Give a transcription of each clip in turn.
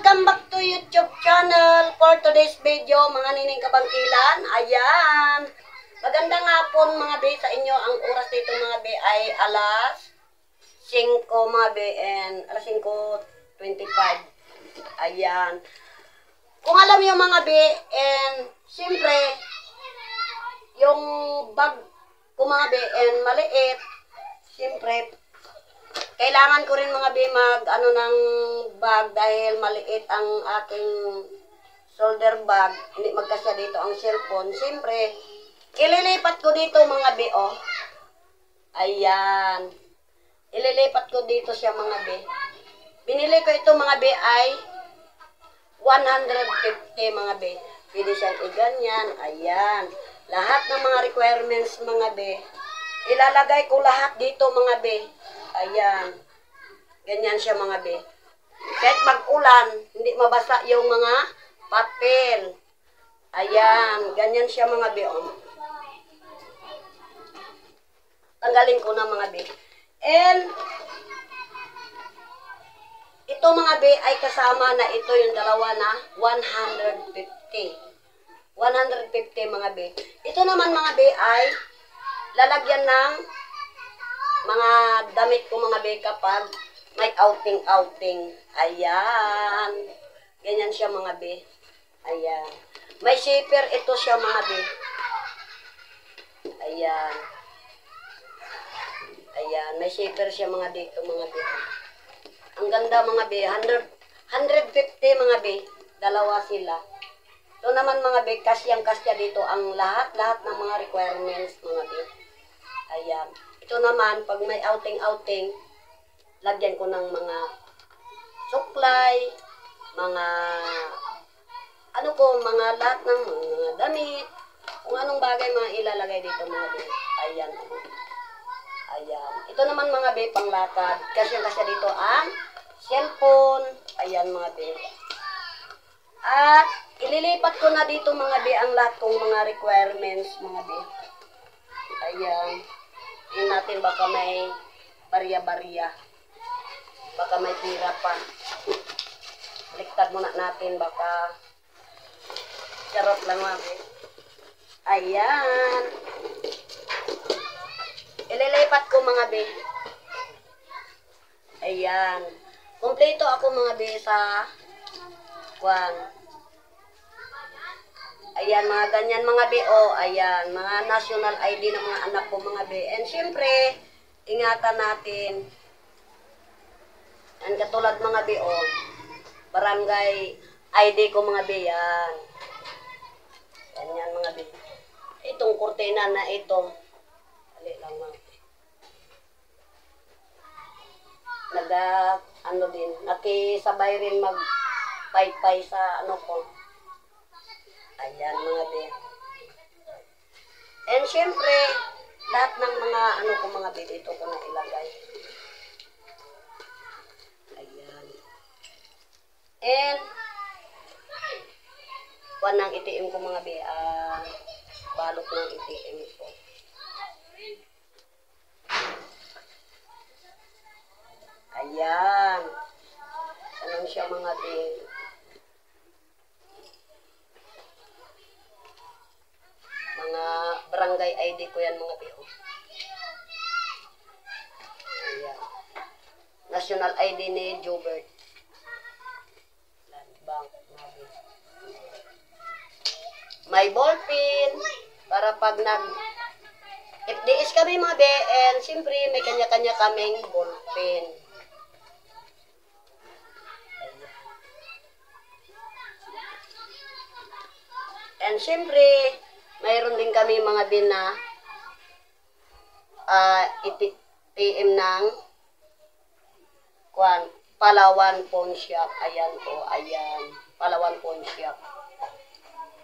Welcome back to YouTube channel for today's video, mga nining kabangkilan. Ayan. Magandang hapon mga be sa inyo. Ang oras dito mga be ay alas 5 mga be and alas 5:25. Ayan. Kung alam niyo mga be, and siyempre, yung bag ko mga be and maliit, siyempre, kailangan ko rin mga be mag ng bag dahil maliit ang aking shoulder bag. Hindi magkasya dito ang cellphone. Siyempre, ililipat ko dito mga be, oh. Ayan. Ililipat ko dito siya mga be. Binili ko ito mga be ay 150 mga be. Pwede siyang iganyan. Ayan. Lahat ng mga requirements mga be. Ilalagay ko lahat dito mga be. Ayan. Ganyan siya mga be. Kahit mag-ulan, hindi mabasa yung mga papel. Ayan. Ganyan siya mga be. Oh. Tanggalin ko na mga be. And, ito mga be ay kasama na ito yung dalawa na 150. 150 mga be. Ito naman mga be ay lalagyan ng mga damit ko mga be kapag may outing-outing. Ayan. Ganyan siya mga be. Ayan. May zipper ito siya mga be. Ayan. Ayan. May zipper siya mga dito mga be. Ang ganda mga be. 150 mga be. Dalawa sila. Ito naman mga be, kasyang-kasya dito ang lahat-lahat ng mga requirements mga be. Ayan. Ito naman, pag may outing-outing, lagyan ko ng mga supply, mga mga lahat ng mga damit, kung anong bagay mga ilalagay dito mga be. Ayan. Ayan. Ito naman mga be, panglakad. Kasyang-kasya dito ang cellphone. Ayan mga be. At ililipat ko na dito mga be ang lahat kong mga requirements mga be. Ayan. Tingnan natin baka may barya-barya. Baka may tira pa. Baliktad muna natin baka charot lang mga be. Ayan. Ililipat ko mga be. Ayan. Kompleto ako mga be sa ayan, mga ganyan mga be, oh, ayan, mga national ID ng mga anak ko mga be. And syempre, ingatan natin. And katulad mga be, oh, barangay ID ko mga be, yan. Ganyan mga be. Itong kurtina na ito. Dali lang mga be. Nakisabay rin mag-pay-pay sa ko. Ayan mga be. And syempre, lahat ng mga ko mga be, dito ko na ilagay. Ayan. And, ng ATM ko mga be, balot ng ATM ko. Ayan. Anong siya mga be. Mga barangay ID ko yan mga biho. Ayan. National ID ni Jobert. Land Bank. May ballpen. Para pag FDS kami mga be, and siyempre may kanya-kanya kaming ballpen. Ayan. And siyempre, mayroon din kami mga bina TM ng Palawan Pawn Shop. Ayan po, ayan. Palawan Pawn Shop.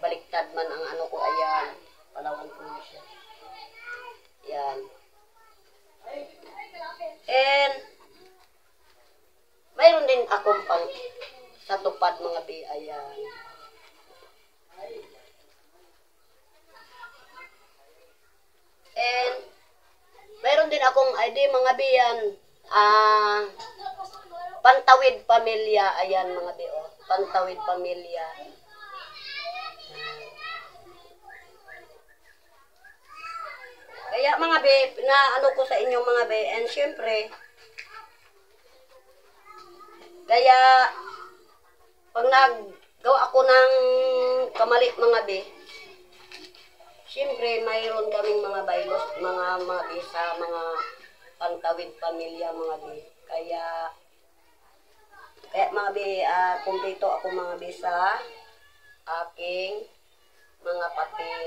Baliktad man ang ko, ayan. Palawan Pawn Shop. Ayan. And mayroon din akong pang sa tupad mga bi, ayan. And, mayroon din akong ID mga biyan, Pantawid Pamilya, ayan mga bi, oh. Pantawid Pamilya. Kaya mga be, na ano ko sa inyo mga be, and syempre, kaya pag naggawa ako ng kamali mga be, syempre mayroon kaming mga bylaws, mga isa, mga Pantawid Pamilya mga be. Kaya mga be, kumpleto ako mga be sa aking mga papel.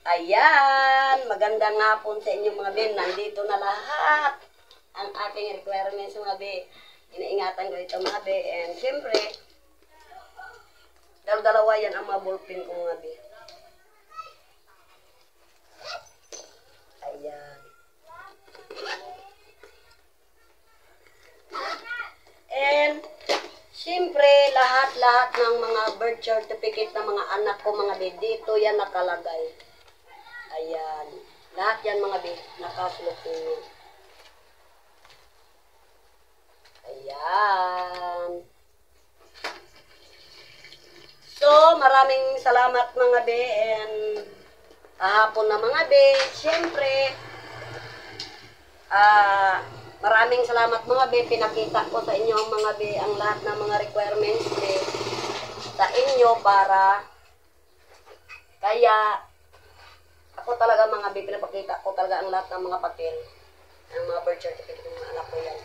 Ayan, magandang hapon sa inyo mga be. Nandito na lahat ang aking requirements mga be. Inaingatan ko ito mga be. And siyempre, dalawa yan ang mga ballpen ko mga be. Ayan. And siyempre, lahat-lahat ng mga birth certificate ng mga anak ko mga be, dito yan nakalagay. Ayan. Lahat yan mga be, nakasulok ninyo. Ayan. So, maraming salamat mga be, and hapon na mga be. Siyempre, maraming salamat mga be, pinakita ko sa inyo ang mga be, ang lahat ng mga requirements be, sa inyo para, kaya, ako talaga mga be, pinapakita ko talaga ang lahat ng mga papel, ang mga birth certificate ng mga anak ko yan.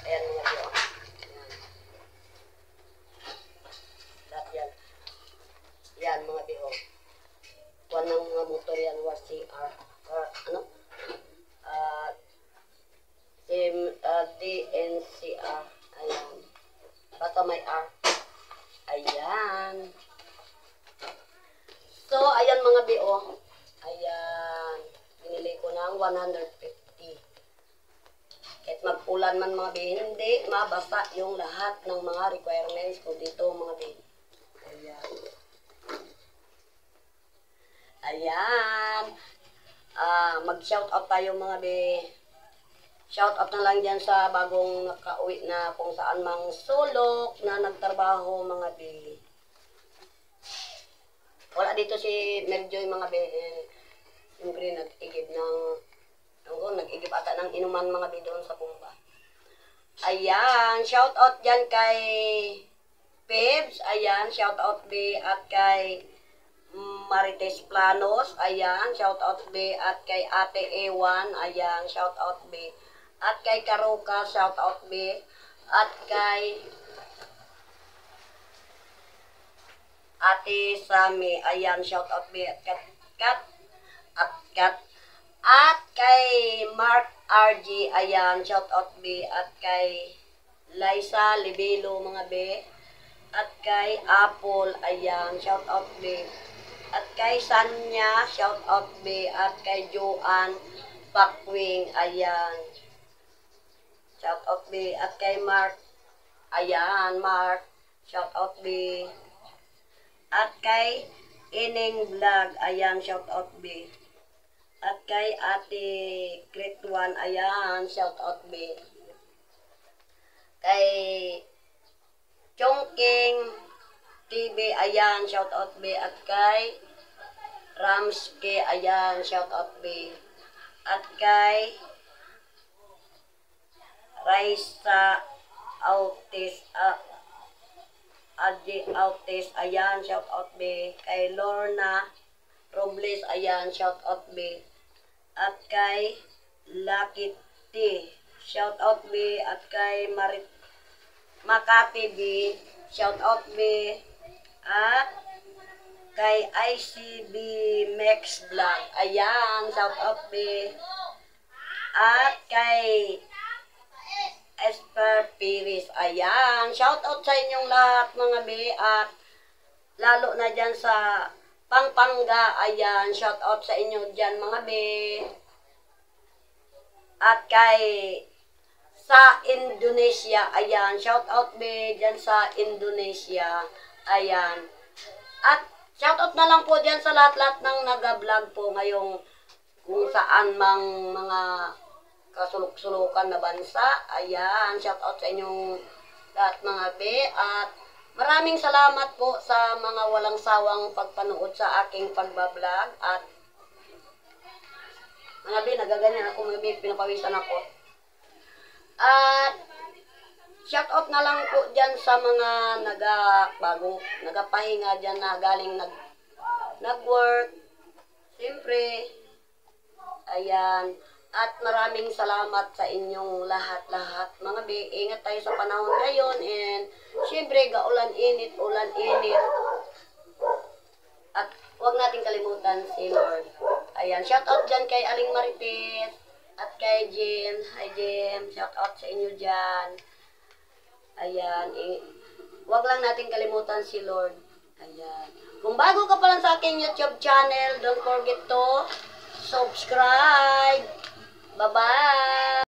Ayan mga be, oh. Ayan. Lahat yan. Yan mga be, oh. Kuha ng mga motor yan, was CR, ano? DNCR. Ayan. Basta may R. Ayan. So, ayan mga BO. Ayan. Binili ko ng 150. Kahit magpulan man mga BO, hindi mabasa yung lahat ng mga requirements ko dito mga BO. Ayan. Ayan. Mag-shout out tayo mga BO. Shout out na lang dyan sa bagong nakauwi na kung saan mang sulok na nagtrabaho mga be. Wala dito si Merjoy mga be. Siyempre nag-igib nag-igib ata ng inuman mga be doon sa pumba. Ayan, shout out dyan kay Pebs. Ayan, shout out be at kay Marites Planos. Ayan, shout out be at kay Ate Ewan. Ayan, shout out be. At kay Karuka, shout out be. At kay Ate Sami, ayan, shout out be. At kay Mark RG, ayan, shout out be. At kay Liza Libelo mga be. At kay Apple, ayan, shout out be. At kay Sanya, shout out be. At kay Joanne Pakwing, ayan. Shout out be. At kay Mark. Ayan, Mark. Shout out be. At kay Ining Vlog. Ayan, shout out be. At kay Ate Great One. Ayan, shout out be. Kay Chongking TV. Ayan, shout out be. At kay Ramske. Ayan, shout out be. At kay Raisa Autis, Adji Autis, ayan, shout out be. Kay Lorna Robles, ayan, shout out be. At kay Lucky T, shout out be. At kay Makati B, shout out be. At kay ICB Max Vlog, ayan, shout out be. At kay Esper Piris, ayan. Shout out sa inyong lahat mga be, at lalo na dyan sa Pampanga, ayan. Shout out sa inyo dyan mga be. At kay sa Indonesia, ayan. Shout out be dyan sa Indonesia, ayan. At shout out na lang po dyan sa lahat-lahat ng nag-vlog po ngayong kung saan mang mga kasulok-sulukan na bansa. Ayan, shout out sa inyong lahat mga be. At Maraming salamat po sa mga walang sawang pagpanood sa aking pagbablog at mga bi, nagaganyan ako mga bi, pinapawisan ako. At shoutout na lang po dyan sa mga nagapahinga dyan na galing nag-work. Siyempre, ayan. At maraming salamat sa inyong lahat-lahat. Mga bi, ingat tayo sa panahon ngayon. And siyempre, gaulan-init, ulan-init. At huwag natin kalimutan si Lord. Ayan, shoutout dyan kay Aling Marites at kay Jim. Hi Jim, shoutout sa inyo dyan. Ayan, huwag lang natin kalimutan si Lord. Ayan. Kung bago ka pa lang sa aking YouTube channel, don't forget to subscribe. Bye-bye!